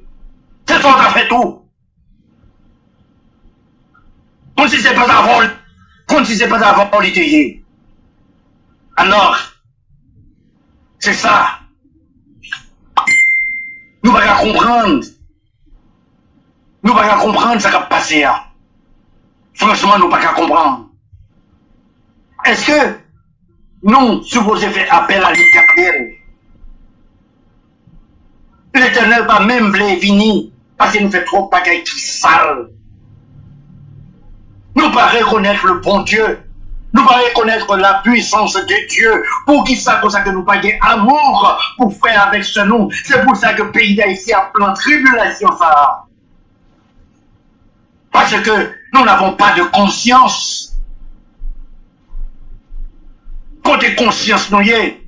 C'est ça qu'on a fait tout. Comme si c'est pas avant l'été. Alors, c'est ça. Nous ne pouvons pas comprendre. Nous ne pouvons pas comprendre ce qui a passé. Franchement, nous ne pouvons pas comprendre. Est-ce que nous supposons faire appel à l'Éternel? L'Éternel va même venir parce qu'il nous fait trop de bagailles qui sale. Nous ne pas reconnaître le bon Dieu. Nous ne pas reconnaître la puissance de Dieu. Pour qui ça, pour ça que nous pas amour pour faire avec ce nom. C'est pour ça que le pays d'Haïti a plein de tribulation, ça. Parce que nous n'avons pas de conscience. Côté conscience, nous y est.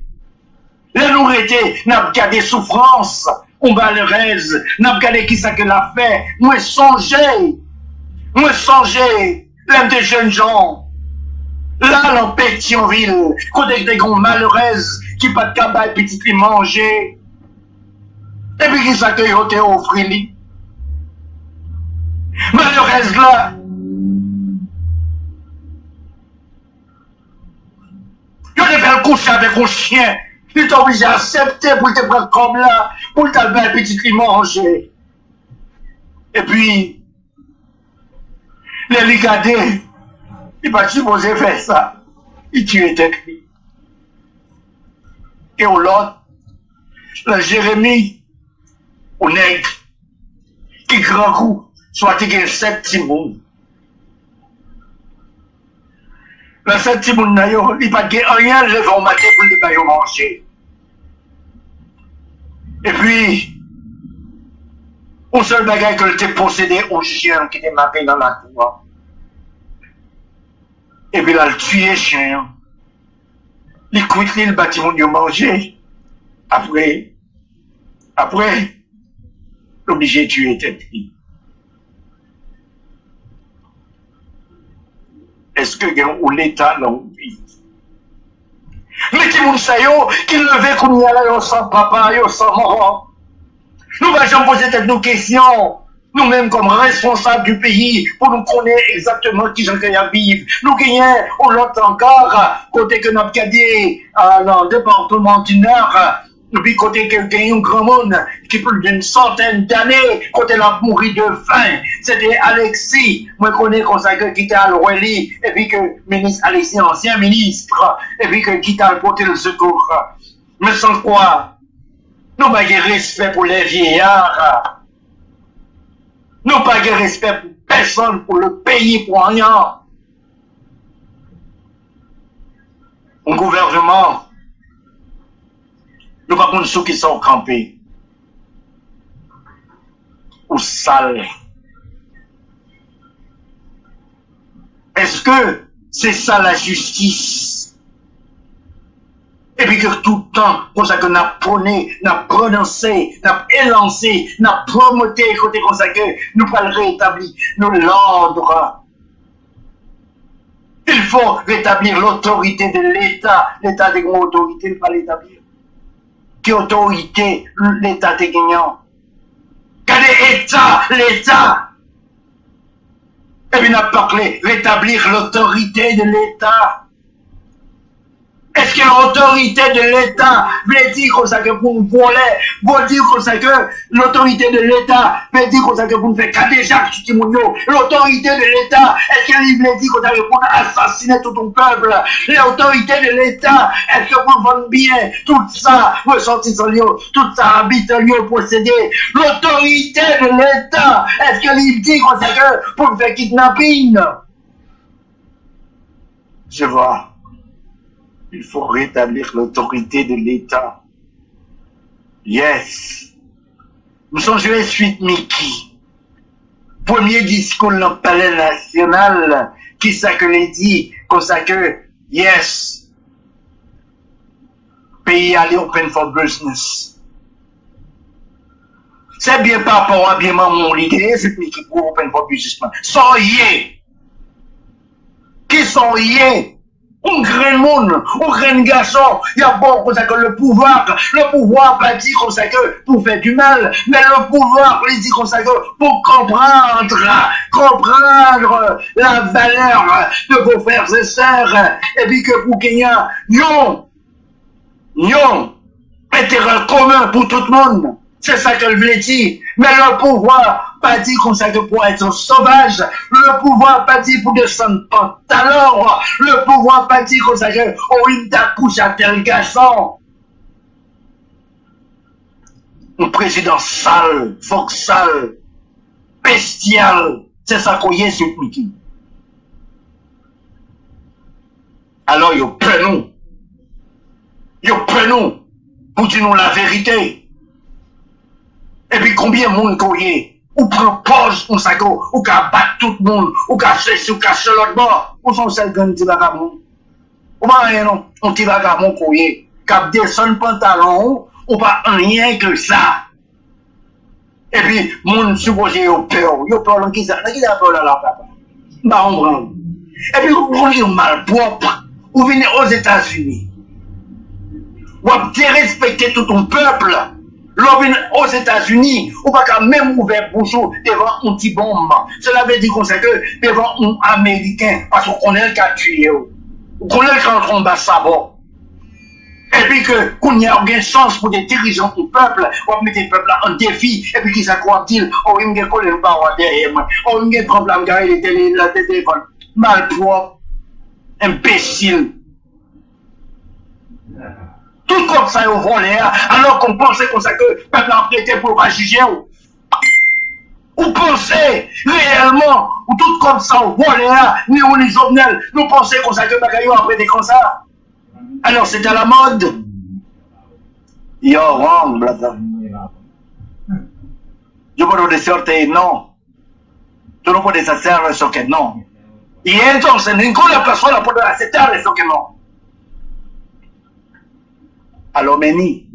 La nourriture n'a pas des souffrances. On va le reste. N'a pas regardé qui ça que l'a fait. Moi, songez. L'un des jeunes gens. Là, dans Pétionville. Côté des grands malheureuses qui pas de cabane petit les manger. Et puis qui ça que yo te offri li. Malheureuse là. Yo te fait le coucher avec un chien. Il t'a obligé à accepter pour te prendre comme là, pour te faire un petit li manger. Et puis, les ligadés, il pas supposé faire ça. Il tuait tête lui. Et au l'autre, le Jérémie, au nègre, qui grand coup, soit il y a 7 petits mouns. Le 7 petits mouns, il n'y a pas rien levé au matin pour ne pas manger. Et puis, au seul bagage que était possédé au chien qui était marqué dans la cour. Et puis là, il tué le chien. Il quitte le bâtiment de manger. Après, l'obligé de tuer tête. Est-ce que l'État l'a oublié? Mais qui moun sa yo, qui levait comme il y a là, yo sans papa, yo sans maman. Nous va jamais poser nos questions, nous-mêmes comme responsables du pays, pour nous connaître exactement qui j'en à vivre. Nous gagnons, on l'entend encore, côté que nous avons gagné dans le département du Nord, et puis côté que gagnons un grand monde, qui plus d'une centaine d'années, côté l'a mouru de faim. C'était Alexis, moi je connais comme ça, qui était à l'Oueli, et puis que ministre Alexis, ancien ministre, et puis que qui t'a porté le secours. Mais sans quoi, nous n'avons pas de respect pour les vieillards. Nous n'avons pas de respect pour personne, pour le pays, pour rien. Un gouvernement, nous n'avons pas de ceux qui sont campés. Ou sales. Est-ce que c'est ça la justice? Et puis que tout le temps, pour ça que n'a prôné, n'a prononcé, n'a élancé, n'a promoté, côté comme ça que nous pas le rétablir, nous l'ordre. Il faut rétablir l'autorité de l'État. L'État de grande autorité, il ne pas l'établir. Quelle autorité l'État est gagnant? Quel est l'État? Et puis, on a parlé rétablir l'autorité de l'État. Est-ce que l'autorité de l'État veut dire comme ça que pour nous voler, veut dire comme ça que l'autorité de l'État veut dire comme ça que pour nous faire cader Jacques Tutimonio, l'autorité de l'État, est-ce qu'elle veut dire comme ça que pour nous assassiner tout ton peuple, l'autorité de l'État, est-ce que pour nous vendre bien, tout ça, ressortissant lieu, tout ça habite lieu possédé, l'autorité de l'État, est-ce qu'elle dit comme ça que pour nous faire kidnapping? Je vois. Il faut rétablir l'autorité de l'État. Yes. Nous sommes joués suite Mickey. Premier discours dans le palais national, qui ça que les dit, comme ça que, yes. Pays aller open for business. C'est bien par rapport à bien mon l'idée, c'est Mickey pour open for business. Soyez. Qui soyez? Un grand monde, un grand garçon, il y a bon comme ça que le pouvoir pas dit comme ça que pour faire du mal, mais le pouvoir il dit comme ça que pour comprendre la valeur de vos frères et sœurs, et puis que pour qu'il y ait intérêt commun pour tout le monde. C'est ça qu'elle voulait dire. Mais le pouvoir pas dit comme ça que pour être sauvage. Le pouvoir pas dit pour descendre pantalon. Le pouvoir pas dit comme ça que oh, il t'a couché à tel garçon. Un président sale, foxal, bestial. C'est ça qu'on y est sur Mickey. Alors, yo prenons. Pour dire nous la vérité. Et puis combien de monde qu'on y est, ou prend pause, on s'ago, ou qu'à battre tout le monde, ou qu'à cesser, ou qu'à chez l'autre bord, ou son seul gun, petit vagabond. Ou pas rien, non, on petit vagabond qu'on y est, qu'à descendre pantalon, ou pas rien que ça. Et puis, monde supposé au peur, qui ça peur là, papa. Bah, on prend. Et puis, on est mal propre, ou venez aux États-Unis. Ou à respecter tout ton peuple. L'homme aux États-Unis, ou pas qu'à même ouvert bouche devant un petit bombe. Cela veut dire qu'on sait que devant un Américain, parce qu'on connaît le cas tué, on connaît le cas en bas sabot. Et puis qu'on y a aucun sens pour des dirigeants du peuple, on va mettre le peuple en défi, et puis qu'ils s'accroient-ils, oh, il me dit qu'on ne pas derrière moi, oh, il me dit qu'on ne pas la téléphone, malpropre, imbécile. Tout comme ça au volé, alors qu'on pensait comme ça que le peuple a prêté pour pas juger. Ou pensez réellement, ou tout comme ça au volé, ni on les Jovenel, nous pensons comme ça que Bagayo a prêté comme ça. Alors c'est à la mode. You're wrong, brother. Je peux te sortir non. Tu ne peux pas te sortir ce que non. Et entonces, ninguna persona puede aceptar eso que no. Alors, Meni,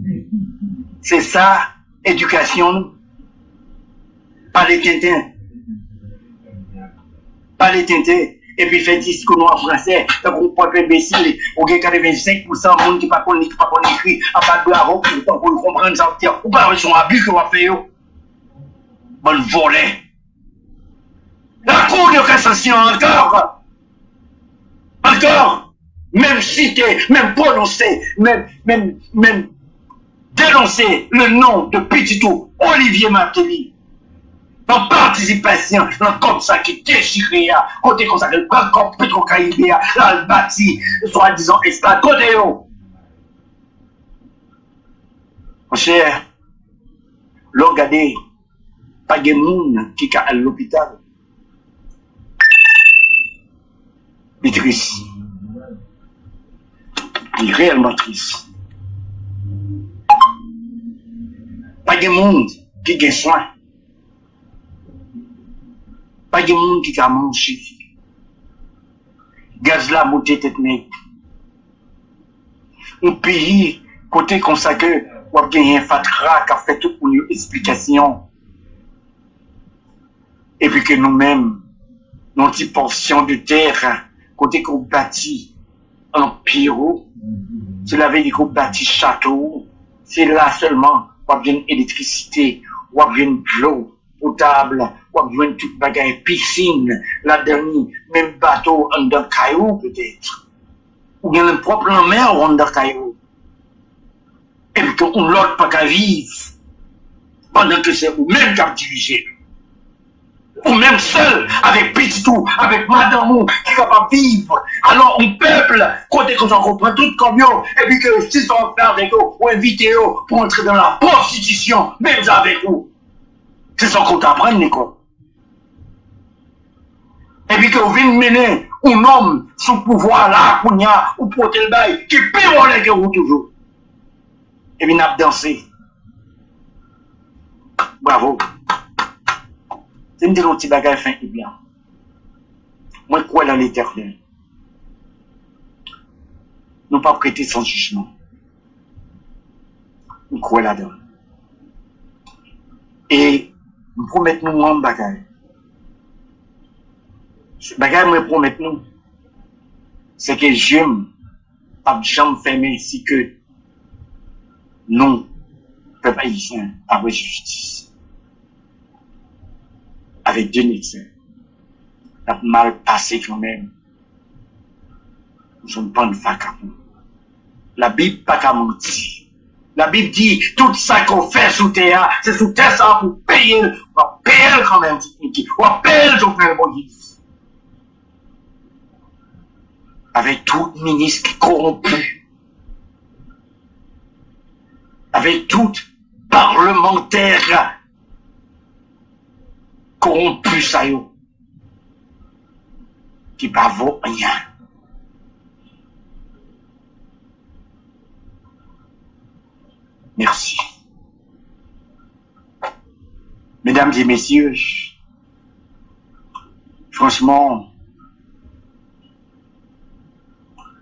c'est ça, éducation, pas les tintins. Pas les tintins. Et puis, fait discours en français, donc on peut être imbécile, on a 85% de monde qui ne peut pas écrire, à pas de bravo, pour comprendre ça, ou pas, ils sont abus qu'on va faire. Bonne volée. La Cour de cassation encore. Même citer, même prononcer, même dénoncer le nom de Petitot, Olivier Martelly. Dans participation, dans comme ça qui déchiré, côté comme ça, le grand Petro-Caïbé, l'Albati, soi-disant, Estade, côté haut. Mon cher, regardez, pas de monde qui est à l'hôpital. Il est triste. Il est réellement triste. Pas de monde qui a soin. Pas de monde qui a mangé. Gaz la beauté tête nègre. Un pays Côté consacré, ou a gagné un fatra qui a fait toute une explication. Et puis que nous-mêmes, nos petites portions de terre, côté qu'on bâtit un pyro, cela veut dire qu'on bâtit château, c'est là seulement qu'on a besoin d'électricité, ou a besoin de l'eau potable, ou a besoin de toute bagaille, piscine, la dernière, même bateau en de caillou peut-être. Ou bien le propre en mer ou en de caillou. Et puis qu'on l'autre pas qu'à vivre, pendant que c'est vous-même qui a dirigé. Ou même seul, avec petit tout, avec madame ou, qui est capable de vivre. Alors, un peuple, côté qu'on s'en comprend tout comme yo, et puis que si on fait avec eux, ou inviter eux pour entrer dans la prostitution, même avec vous. C'est ça qu'on t'apprend, Nico. Et puis que vous venez mener un homme sous pouvoir là, qu'on y a, ou porter le bail, qui pire que vous toujours. Et puis, n'a dansé. Bravo. C'est une petite bagaille fin et bien. Moi, quoi dans l'éternel? Nous pas prêter sans jugement. Nous croyons là-dedans. Et nous promettons nous en bagaille. Ce bagaille, nous promettons nous. C'est que j'aime pas de chambre fermée si que nous, peuple haïtien, avec justice. Avec Dieu médecins. Ça a mal passé quand même. Nous sommes pas de vagabonds. La Bible pas qu'à mentir. La Bible dit, tout ça qu'on fait sous terre, c'est sous terre ça pour payer. On va payer quand même, on va payer ton frère Moïse. Avec tout ministre qui corrompu. Avec tout parlementaire corrompu ça y est, qui pas vaut rien. Merci. Mesdames et messieurs, franchement,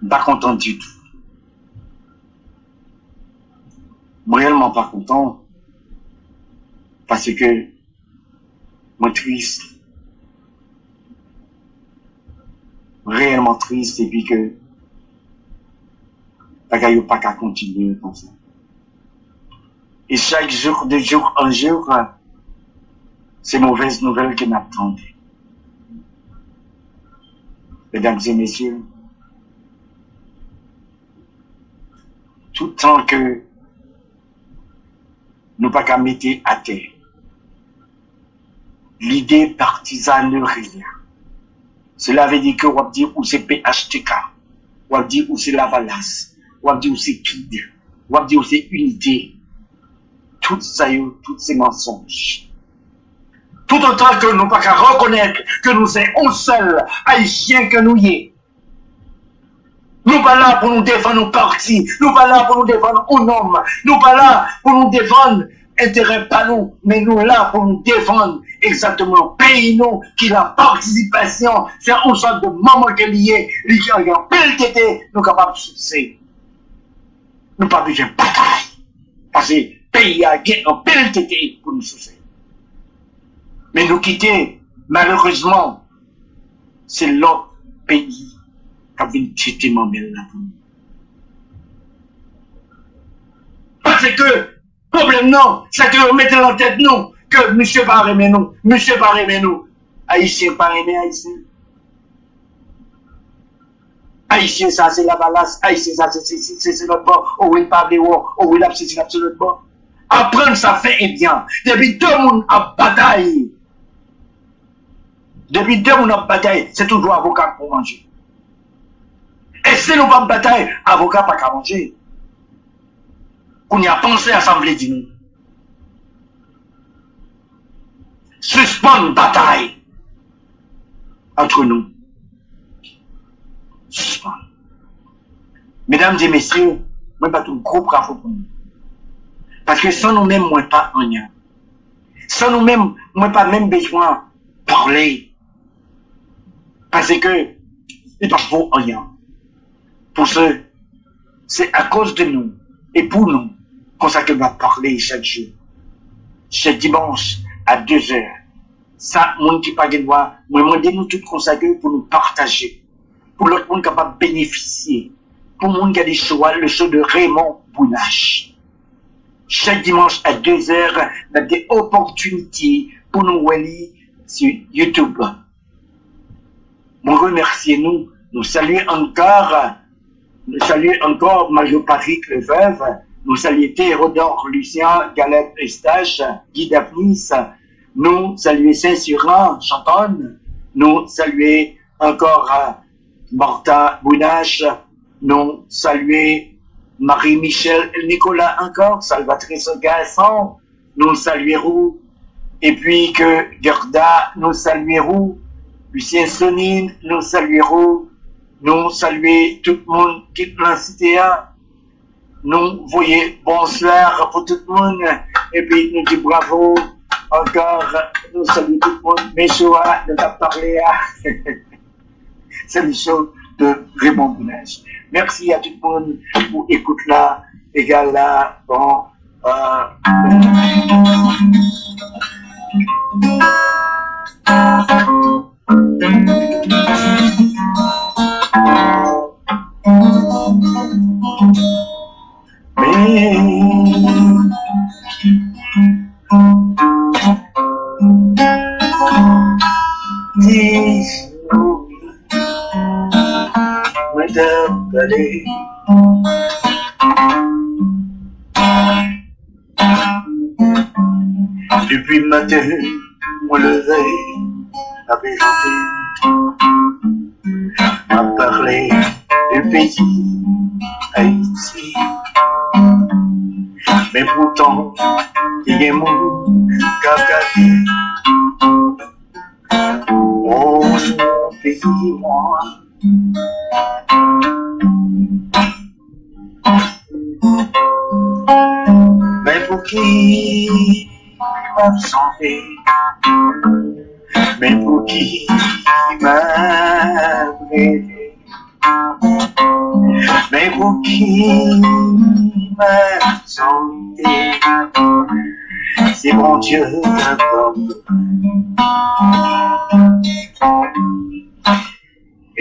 pas content du tout. Réellement pas content, parce que moi triste, réellement triste, et puis que la n'a pas qu'à continuer comme ça. Et chaque jour, de jour en jour, c'est mauvaises nouvelles qui m'attendent. Mesdames et messieurs, tout temps que nous pas qu'à mettre à terre l'idée partisanerie. Cela veut dire que on va dire où c'est PHTK, on va dire où c'est Lavalas, on va dire où c'est Kid, on va dire où c'est Unité. Tout ça, tous ces mensonges. Tout autant que nous pas qu'à reconnaître que nous sommes un seul haïtien que nous y est. Nous pas là pour nous défendre nos partis, nous pas là pour nous défendre un homme, nous pas là pour nous défendre intérêt pas nous, mais nous là pour nous défendre exactement pays nous qui la participation, c'est une sorte de maman qui est liée, qui a un bel tété, nous capables de succès. Nous pas besoin de bataille, parce que pays a gagné un bel tété pour nous succès. Mais nous quitter, malheureusement, c'est l'autre pays qui a vu tété mamel là pour nous. Parce que problème non, c'est que vous mettez dans la tête nous, que monsieur pas aimer nous, monsieur pas aimer nous. Haïtien pas aimer Haïtien. Haïtien ça c'est la balasse, Haïtien ça c'est notre bord, ou il pas de ou il a c'est notre bord. Apprendre ça fait et bien. Depuis 2 monde à bataille. Depuis 2 monde à bataille, c'est toujours avocat pour manger. Et si nous pas bataille, avocat pas qu'à manger. Qu'on y a pensé assemblée de nous. Suspendre bataille entre nous. Suspendre. Mesdames et messieurs, moi pas tout gros bravo pour nous. Parce que sans nous-mêmes, moi pas rien. Sans nous-mêmes, moi pas même besoin de parler. Parce que il pas vaut rien. Pour ce, c'est à cause de nous Et pour nous, comme ça que va parler chaque jour, chaque dimanche à 2 heures. Ça, monde qui pas de droit, moi, demandez-nous tout consacrer pour nous partager. Pour l'autre monde capable de bénéficier. Pour le monde qui a des choix, le show de Raymond Bounache. Chaque dimanche à 2 heures, on a des opportunités pour nous voir sur YouTube. Nous remercions nous saluons encore Major Patrick Lefebvre, nous saluons Théodore Lucien, Galette Eustache, Guy Dapnis, nous saluons Saint-Cyran, Chantonne, nous saluons encore Martha Bounache, nous saluons Marie-Michel Nicolas encore, Salvatrice Gasson, nous saluons, et puis que Gerda, nous saluons, Lucien Sonine, nous saluons, nous saluons tout le monde qui est dans la cité. Nous voyons bonsoir pour tout le monde, et puis nous disons bravo encore, nous saluons tout le monde, mais Shoah de t'a parlé à c'est le show de Raymond Bounache. Merci à tout le monde pour écouter là, égal là, bon, depuis matin, mon lever, avait chanté, m'a parlé du pays Haïti. Mais pourtant, il est mon cacati. Oh, mon pays, moi. Mais pour qui m'a chanté, mais pour qui m'a rêvé, mais pour qui m'a chanté, c'est mon Dieu d'abord.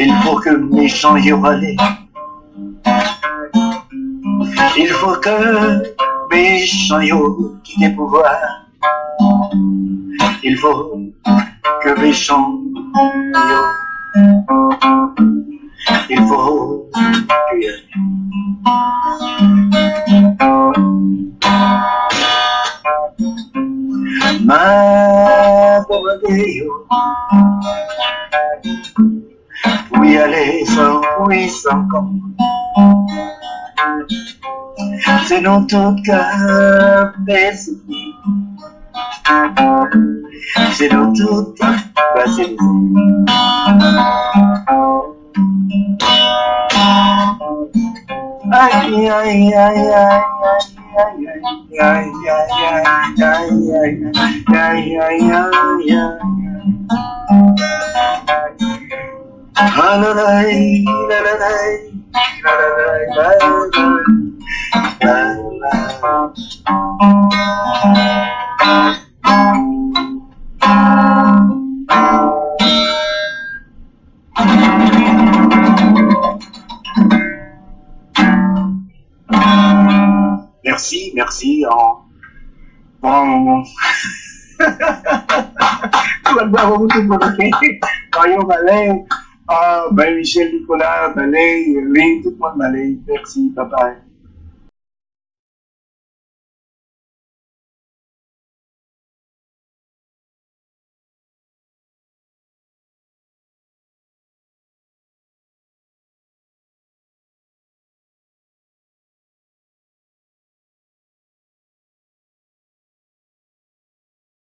Il faut que mes chants y relèvent. Il faut que mes chants y quittent les pouvoirs. Il faut que mes chants y il faut que ma pauvre pour y aller sans bruit, sans camp. C'est dans tout cas des soucis. C'est dans tout passer. Aïe, aïe, aïe, aïe, aïe, aïe, aïe, aïe, aïe, aïe, aïe, aïe. Merci, merci. Bon. Mario Ballet, Ben Michel Nicolas Ballet, tout le monde Ballet. Merci, bye bye.